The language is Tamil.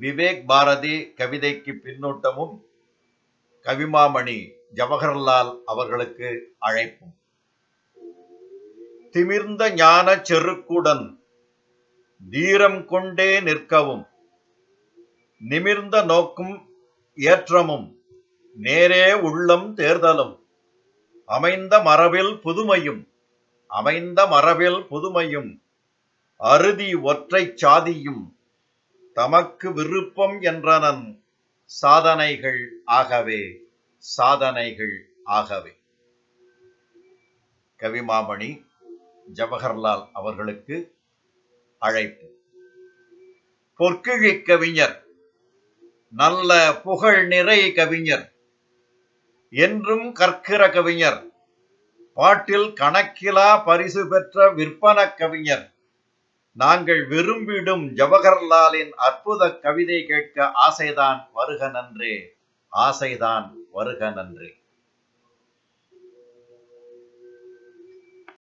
விவேக் பாரதி கவிதைக்கு பின்னூட்டமும் கவிமாமணி ஜவஹர்லால் அவர்களுக்கு அழைப்பும். திமிர்ந்த ஞான செருக்குடன் தீரம் கொண்டே நிற்கவும், நிமிர்ந்த நோக்கும் ஏற்றமும் நேரே உள்ளம் தேர்தலும், அமைந்த மரபில் புதுமையும் அறுதி ஒற்றைச் சாதியும் தமக்கு விருப்பம் என்றனன் சாதனைகள் ஆகவே. கவிமாமணி ஜவஹர்லால் அவர்களுக்கு அழைப்பு. பொற்கிழி கவிஞர், நல்ல புகழ் நிறை கவிஞர், என்றும் கற்கிற கவிஞர், பாட்டில் கணக்கிலா பரிசு பெற்ற விற்பன கவிஞர், நாங்கள் விரும்பிடும் ஜவஹர்லாலின் அற்புத கவிதை கேட்க ஆசைதான் வருக நன்றே.